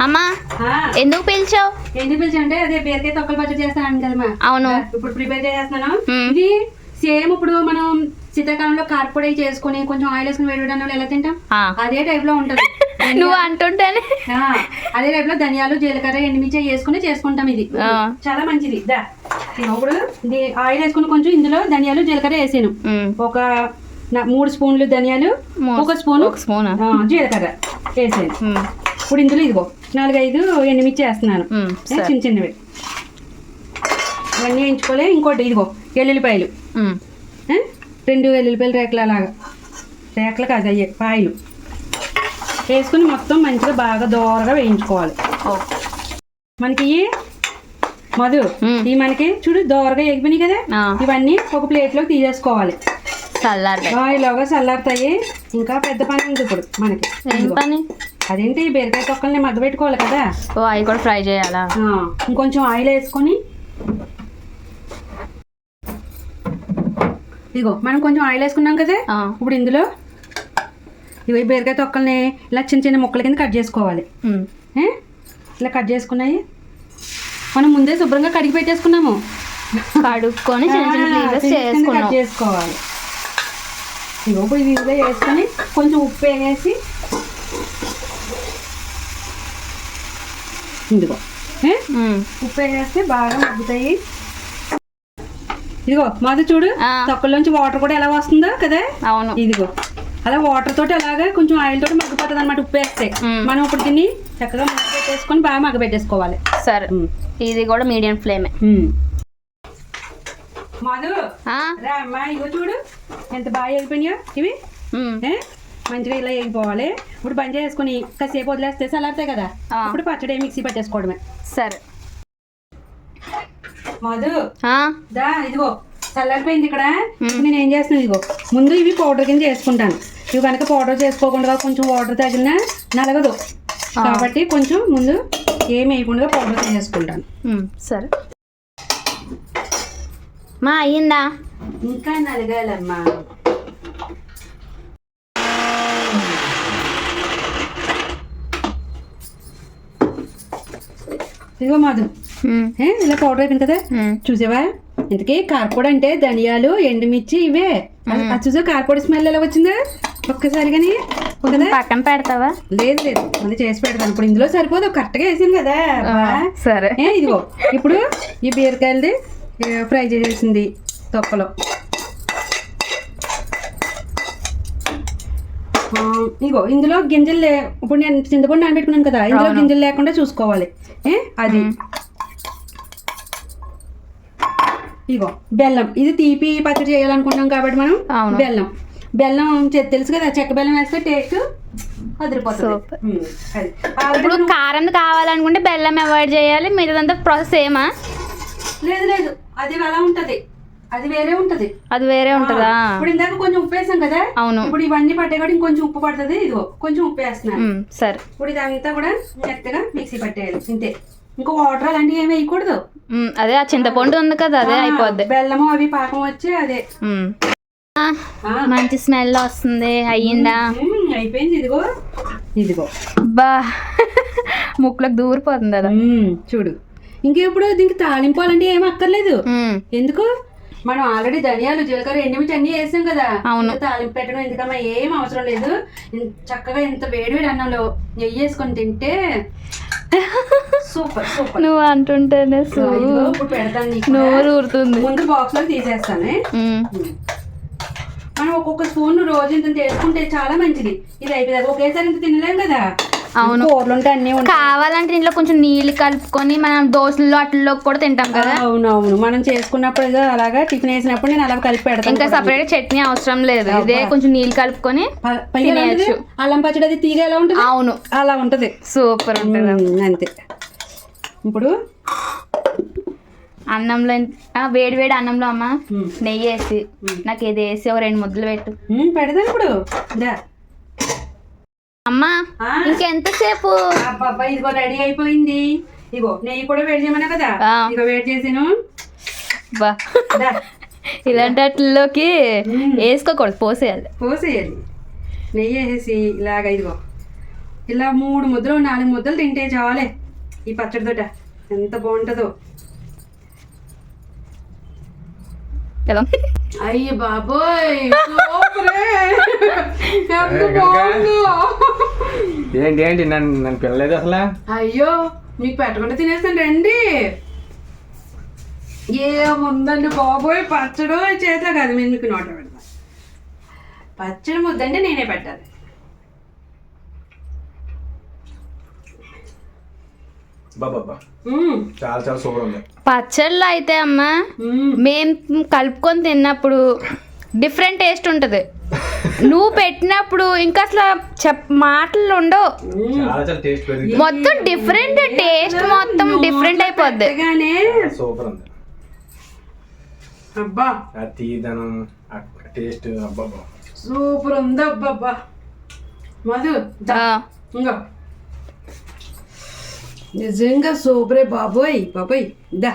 అమ్మా ఎందుకు పిలిచావు? ఎందుకు పిలిచా అంటే అదే బీరకాయ తొక్కలు పచ్చడి చేస్తాను కదమ్మా. అవును, ఇప్పుడు ప్రిపేర్ చేస్తున్నాను. ఇది సేమ్ ఇప్పుడు మనం శీతాకాలంలో కారపొడి చేసుకుని కొంచెం ఆయిల్ వేసుకుని వేడి ఎలా తింటాం అదే టైప్ లో ఉంటది. నువ్వు అంటుంటేనే అదే టైప్ లో ధనియాలు జీలకర్ర ఎండుమిర్చి వేసుకుని చేసుకుంటాం. ఇది చాలా మంచిది. ఇప్పుడు ఆయిల్ వేసుకుని కొంచెం ఇందులో ధనియాలు జీలకర్ర వేసాను. ఒక 3 స్పూన్లు ధనియాలు, 1 స్పూన్ జీలకర్ర వేసాను. ఇప్పుడు ఇందులో ఇదిగో 4-5 ఎండుమిర్చి వేస్తున్నాను, చిన్న చిన్నవి. ఇవన్నీ వేయించుకోలే. ఇంకోటి ఇదిగో ఎల్లుల్లిపాయలు, 2 ఎల్లుల్లిపాయలు రేకలు, అలాగా రేకలు కాదు అయ్యే పాయలు వేసుకుని మొత్తం మంచిగా బాగా దోరగా వేయించుకోవాలి. మనకి మధు ఈ మనకి చూడు దోరగా ఎగిపోయినాయి కదా, ఇవన్నీ ఒక ప్లేట్లోకి తీసేసుకోవాలి. ఇలాగా చల్లారుతాయి. ఇంకా పెద్ద పని ఉంది ఇప్పుడు మనకి. అదేంటి బీరకాయ తొక్కల్ని మగ్గ పెట్టుకోవాలి కదా, అవి కూడా ఫ్రై చేయాలా. ఇంకొంచెం ఆయిల్ వేసుకొని ఇదిగో మనం కొంచెం ఆయిల్ వేసుకున్నాం కదా, ఇప్పుడు ఇందులో ఇవి బీరకాయ తొక్కల్ని ఇలా చిన్న చిన్న ముక్కల కింద కట్ చేసుకోవాలి. ఇలా కట్ చేసుకున్నాయి మనం ముందే శుభ్రంగా కడిగి పెట్టేసుకున్నాము. కడుక్కొని కట్ చేసుకోవాలి. ఇదిగో ఇప్పుడు ఇది ఇందులో వేసుకొని కొంచెం ఉప్పు వేసి ఇదిగో ఉప్పు వేస్తే బాగా మగ్గుతాయి. ఇదిగో మాది చూడు తొక్కల్లోంచి వాటర్ కూడా ఎలా వస్తుందో కదా. అవును, ఇదిగో అలా వాటర్ తోటి అలాగా కొంచెం ఆయిల్ తోటి మగ్గిపోతుంది అనమాట. ఉప్పు వేస్తే మనం ఇప్పుడు దీన్ని చక్కగా మగ్గ పెట్టేసుకొని బాగా మగ్గ పెట్టేసుకోవాలి. సరే, ఇది కూడా మీడియం ఫ్లేమే. మధు రా అమ్మా, ఇగో చూడు ఎంత బాగా అయిపోయినాయో ఇవి. మంచిగా ఇలా వేగిపోవాలి. ఇప్పుడు బంద్ చేసుకుని కాసేపు వదిలేస్తే చల్లారుతాయి కదా, ఇప్పుడు పచ్చడి మిక్సీ పట్టేసుకోవడమే. సరే మధు దా, ఇదిగో చల్లారిపోయింది. ఇక్కడ నేను ఏం చేస్తున్నాను, ఇదిగో ముందు ఇవి పౌడర్ కింద చేసుకుంటాను. ఇవి కనుక పౌడర్ చేసుకోకుండా కొంచెం వాటర్ తగిలినా నలగదు కాబట్టి కొంచెం ముందు ఏమి వేయకుండా పౌడర్ చేసుకుంటాను. సరే మా అయ్యిందా? ఇంకా నలగాలమ్మా. ఇదిగో మాధు ఇలా పౌడర్ అయిపోయింది కదా, చూసావా? ఇంతకీ కారపొడి అంటే ధనియాలు ఎండుమిర్చి ఇవే. అది చూసా కారపొడి స్మెల్ ఎలా వచ్చిందా ఒక్కసారి. కానీ పక్కన పెడతావా? లేదు లేదు, మళ్ళీ చేసి పెడతాను. ఇప్పుడు ఇందులో సరిపోదు, కరెక్ట్గా వేసాను కదా. సరే ఇదిగో ఇప్పుడు ఈ బీరకాయలది ఫ్రై చేసేసింది తొక్కలో. ఇగో ఇందులో గింజలు ఇప్పుడు నేను చింతపండు నానబెట్టుకున్నాను కదా, ఇందులో గింజలు లేకుండా చూసుకోవాలి. అది ఇగో బెల్లం, ఇది తీపి పచ్చడి చేయాలనుకుంటున్నాం కాబట్టి మనం బెల్లం తెలుసు కదా, చెక్క బెల్లం వేస్తే టేస్ట్ అదిరిపోతుంది. ఇప్పుడు కారం కావాలనుకుంటే బెల్లం అవాయిడ్ చేయాలి, మిగతాదంతా ప్రాసెస్ సేమా? లేదు లేదు, అది అలా ఉంటది, అది వేరే ఉంటది. అది వేరే ఉంటదా? ఇప్పుడు ఇందాక కొంచెం ఉప్పు వేసాం కదా. అవును, ఇప్పుడు ఇవన్నీ పట్టే కూడా ఇంకొంచెం ఉప్పు పడుతుంది. ఇదిగో కొంచెం ఉప్పు వేస్తున్నాను. సరే, ఇప్పుడు ఇదంతా కూడా మెత్తగా మిక్సీ పట్టేయాలి ఇంతే. ఇంకో వాటర్ అలాంటివి ఏమి వేయకూడదు. అదే ఆ చింతపండు ఉంది కదా, అదే అయిపోద్ది. బెల్లము అవి పాకం వచ్చి అదే. మంచి స్మెల్ వస్తుంది. అయ్యిందా? అయిపోయింది. ఇదిగో ఇదిగో బా ముక్కులకు దూరిపోతుంది అదా. చూడు, ఇంకెప్పుడు దీనికి తాలింపాలంటే ఏమి అక్కర్లేదు. ఎందుకు, మనం ఆల్రెడీ ధనియాలు జీలకర్ర ఎండుమిర్చి అన్ని వేసాం కదా. అవును, తాలింపు పెట్టడం ఎందుకమ్మా, ఏం అవసరం లేదు. చక్కగా ఇంత వేడి అన్నంలో నెయ్యి వేసుకొని తింటే సూపర్ సూపర్. నువ్వు అంటుంటేనే ఇప్పుడు పెడతాను, నోరు ఊరుతుంది. ముందు బాక్స్ లో తీసేస్తాను. మనం ఒక్కొక్క స్పూన్ రోజు ఇంత వేసుకుంటే చాలా మంచిది. ఇది అయిపోయింది, ఒకేసారి ఇంత తినలేం కదా. అవును, కూరలు ఉంటే అన్ని కావాలంటే ఇంట్లో కొంచెం నీళ్ళు కలుపుకొని మనం దోశల్లో అట్లలో కూడా తింటాం కదా. అవునవును, మనం చేసుకున్నప్పుడు అలాగా టిఫిన్ వేసినప్పుడు నేను అలా కలిపి పెడతాను. ఇంకా సపరేట్ చట్నీ అవసరం లేదు, ఇదే కొంచెం నీళ్ళు కలుపుకొని తినేయచ్చు. అల్లం పచ్చడి అది తీగ ఎలా ఉంటుంది, అవును అలా ఉంటది, సూపర్ ఉంటుంది. అంతే. ఇప్పుడు అన్నంలో వేడి వేడి అన్నంలో అమ్మ నెయ్యి వేసి నాకు ఇది వేసి 2 ముద్దలు పెట్టు. పెడతాను ఇప్పుడు. అమ్మా ఇంకెంతసేపు? అబ్బాయి ఇదిగో రెడీ అయిపోయింది. ఇగో నెయ్యి కూడా వేడి చేయమన్నా కదా, ఇగో వేడి చేసాను. బా ఇలాంటి వాటిల్లోకి వేసుకోకూడదు, పోసేయాలి. నెయ్యి వేసేసి ఇలాగ ఇదిగో ఇలా 3 ముద్దలు 4 ముద్దలు తింటే చాలే ఈ పచ్చడితోట. ఎంత బాగుంటుందో. ఎలా అయ్య బాబోయ్ సూపరే. ఎంత బాగుందో. ఏంటి నన్ను పిల్లలేదు అసలు. అయ్యో మీకు పెట్టకుండా తినేస్తాను రండి. ఏముందండి బాబోయ్, పచ్చడి చేతిలో కాదు మీరు మీకు నోట పెడతా. పచ్చడి ముద్దంటే నేనే పెట్టాలి. బాబా చాలా చాలా సూపర్ ఉంది. పచ్చళ్ళు అయితే అమ్మ మేము కలుపుకొని తిన్నప్పుడు డిఫరెంట్ టేస్ట్ ఉంటుంది. నువ్వు పెట్టినప్పుడు ఇంకా అసలు మాటలు ఉండవు. చాలా చాలా టేస్ట్ పెరిగింది. మొత్తం డిఫరెంట్ టేస్ట్, మొత్తం డిఫరెంట్ అయిపోద్ది. సూపర్ ఉంది. అబ్బా ఆ తీదనం టేస్ట్ అబ్బా సూపర్ ఉంది. అబ్బబ్బా మధు ఇంకా నిజంగా సూపరే బాబోయ్. బాబోయ్ దా